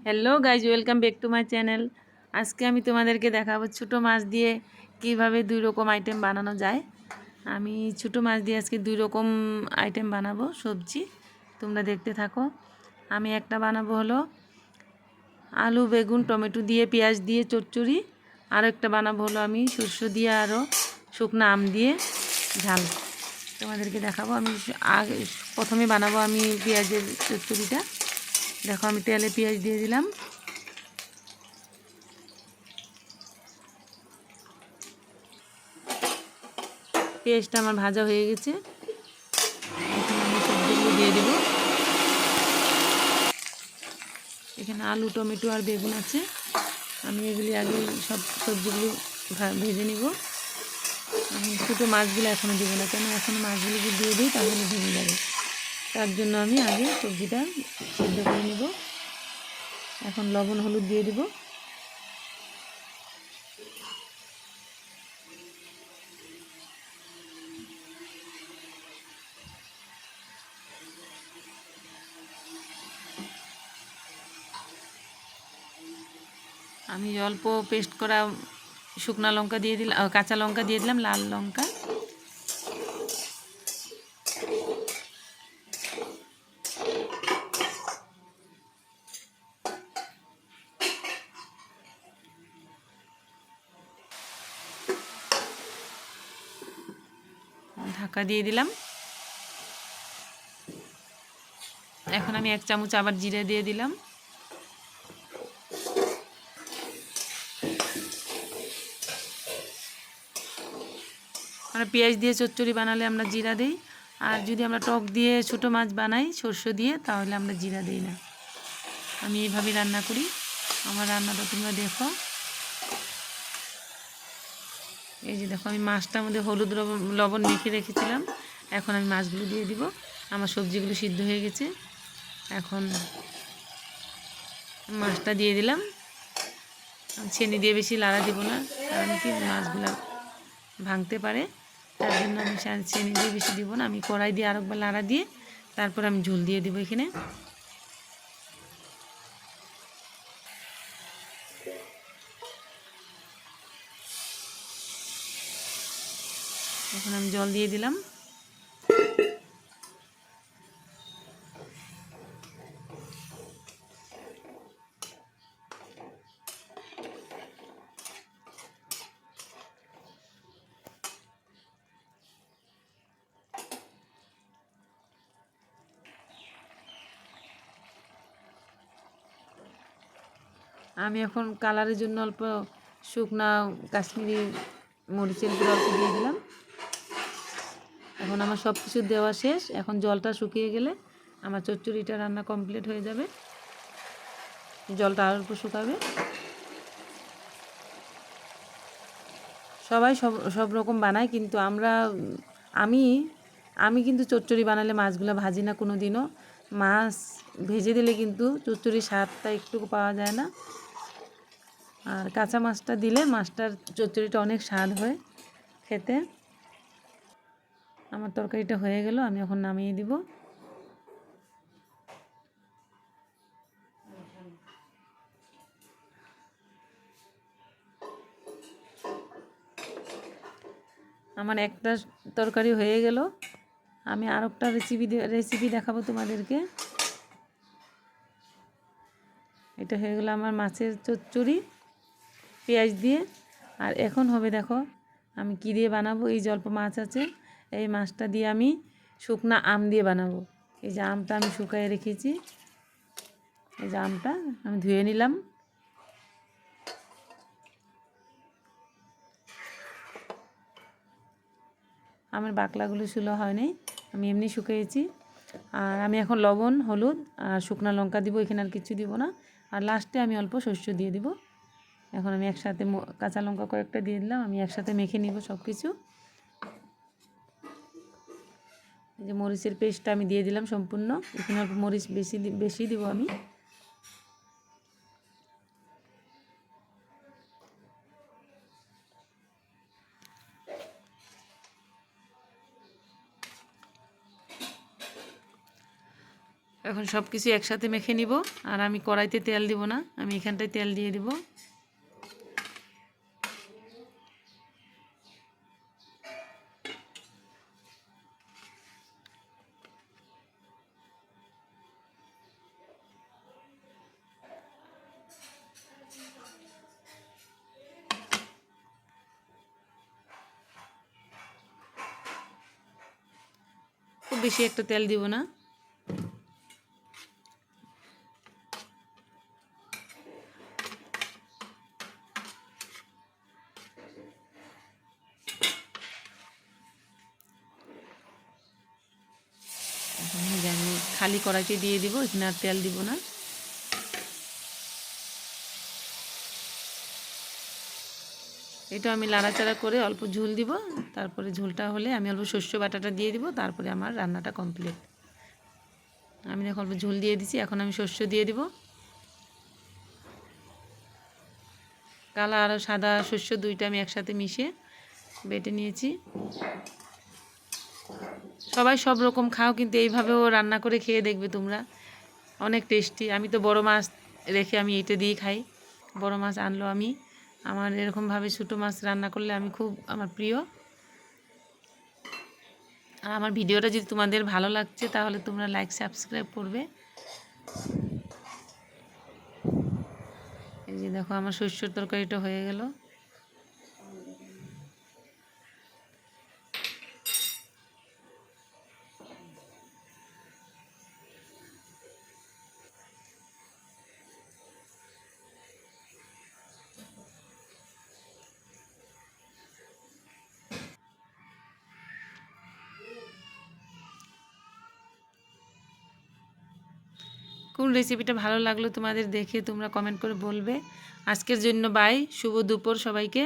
Hello guys, welcome back to my channel. আজকে আমি তোমাদেরকে দেখাবো ছোটো মাছ দিয়ে কিভাবে দুই রকম আইটেম বানানো যায়। আমি ছোটো মাছ দিয়ে আজকে দুই রকম আইটেম বানাবো সবজি, তোমরা দেখতে থাকো। আমি একটা বানাবো হলো আলু বেগুন টমেটো দিয়ে পেঁয়াজ দিয়ে চচ্চড়ি, আর একটা বানাবো হলো আমি সরষে দিয়ে আরও শুকনো আম দিয়ে ঝাল। তোমাদেরকে দেখাবো। আমি আগে প্রথমে বানাবো আমি পেঁয়াজের চচ্চড়িটা। দেখো, আমি তেলে পেঁয়াজ দিয়ে দিলাম। পেঁয়াজটা আমার ভাজা হয়ে গেছে। এখন আমি সবজিগুলো দিয়ে দেবো। এখানে আলু টমেটো আর বেগুন আছে। আমি এগুলি আগে সব সবজিগুলো ভেজে নিব। আমি ছোটো মাছগুলো এখনও দেবো না, কেন এখনও মাছগুলো যদি দিয়ে দিই তাহলে ভেঙে যাবে। তার জন্য আমি আগে সবজিটা সিদ্ধ করে নেব। এখন লবণ হলুদ দিয়ে দেবো। আমি অল্প পেস্ট করা শুকনা লঙ্কা দিয়ে দিলাম, কাঁচা লঙ্কা দিয়ে দিলাম, লাল লঙ্কা। ঢাকা দিয়ে দিলাম। এখন আমি 1 চামচ আবার জিরে দিয়ে দিলাম। আমরা পেঁয়াজ দিয়ে চচ্চড়ি বানালে আমরা জিরা দিই, আর যদি আমরা টক দিয়ে ছোটো মাছ বানাই সরষে দিয়ে তাহলে আমরা জিরা দিই না। আমি এইভাবেই রান্না করি। আমার রান্নাটা তোমরা দেখো। এই যে দেখো, আমি মাছটার মধ্যে হলুদ লবণ মেখে রেখেছিলাম। এখন আমি মাছগুলো দিয়ে দিব। আমার সবজিগুলো সিদ্ধ হয়ে গেছে। এখন মাছটা দিয়ে দিলাম। ছেনি দিয়ে বেশি লাড়া দিব না, কারণ কি মাছগুলো ভাঙতে পারে। তার জন্য আমি ছেনি দিয়ে বেশি দিব না। আমি কড়াই দিয়ে আরেকবার লাড়া দিয়ে তারপর আমি ঝোল দিয়ে দিব এখানে। এখন আমি জল দিয়ে দিলাম। আমি এখন কালারের জন্য অল্প শুকনা কাশ্মীরি মরিচের গুঁড়ো অল্প দিয়ে দিলাম। এখন আমার সব কিছু দেওয়া শেষ। এখন জলটা শুকিয়ে গেলে আমার চচ্চড়িটা রান্না কমপ্লিট হয়ে যাবে। জলটা আর অল্প শুকাবে। সবাই সব সব রকম বানায়, কিন্তু আমি আমি কিন্তু চচ্চড়ি বানালে মাছগুলো ভাজি না কোনো দিনও। মাছ ভেজে দিলে কিন্তু চচ্চড়ির স্বাদটা একটুকু পাওয়া যায় না। আর কাঁচা মাছটা দিলে মাছটার চচ্চড়িটা অনেক স্বাদ হয় খেতে। আমার তরকারিটা হয়ে গেল, আমি এখন নামিয়ে দিব। আমার একটা তরকারি হয়ে গেল। আমি আর একটা রেসিপি দেখাবো তোমাদেরকে। এটা হয়ে গেলো আমার মাছের চচ্চড়ি পেঁয়াজ দিয়ে। আর এখন হবে, দেখো আমি কি দিয়ে বানাবো। এই যে অল্প মাছ আছে, এই মাছটা দিয়ে আমি শুকনা আম দিয়ে বানাবো। এই যে আমটা আমি শুকায়ে রেখেছি, এই যে আমটা আমি ধুয়ে নিলাম। আমার বাকলাগুলো শুলো হয়নি, আমি এমনি শুকিয়েছি। আর আমি এখন লবণ হলুদ আর শুকনো লঙ্কা দিব, এখানে আর কিছু দিব না। আর লাস্টে আমি অল্প শস্য দিয়ে দিব। এখন আমি একসাথে কাঁচা লঙ্কা কয়েকটা দিয়ে দিলাম। আমি একসাথে মেখে নিব সব কিছু। এই যে মরিচের পেস্টটা আমি দিয়ে দিলাম সম্পূর্ণ। এখানে অল্প মরিচ বেশি দিব আমি। এখন সব কিছু একসাথে মেখে নিব। আর আমি কড়াইতে তেল দিব না, আমি এখানটায় তেল দিয়ে দিব। খুব বেশি একটা তেল দিব না। আমি খালি কড়াইতে দিয়ে দিব, এখানে আর তেল দিব না। এটা আমি লাড়াচাড়া করে অল্প ঝোল দিব, তারপরে ঝোলটা হলে আমি অল্প শস্য বাটাটা দিয়ে দিব, তারপরে আমার রান্নাটা কমপ্লিট। আমি দেখো অল্প ঝোল দিয়ে দিছি, এখন আমি শস্য দিয়ে দিব। কালো আর সাদা শস্য দুইটা আমি একসাথে মিশিয়ে বেটে নিয়েছি। সবাই সব রকম খাও, কিন্তু এইভাবেও রান্না করে খেয়ে দেখবে তোমরা, অনেক টেস্টি। আমি তো বড় মাছ রেখে আমি এইটা দিয়ে খাই। বড় মাছ আনলো আমি, আমার এরকমভাবে ছোটো মাছ রান্না করলে আমি খুব আমার প্রিয়। আর আমার ভিডিওটা যদি তোমাদের ভালো লাগছে তাহলে তোমরা লাইক সাবস্ক্রাইব করবে। এই যে দেখো আমার শস্যর তরকারিটা হয়ে গেল। কোন রেসিপিটা ভালো লাগলো তোমাদের দেখে তোমরা কমেন্ট করে বলবে। আজকের জন্য বাই, শুভ দুপুর সবাইকে।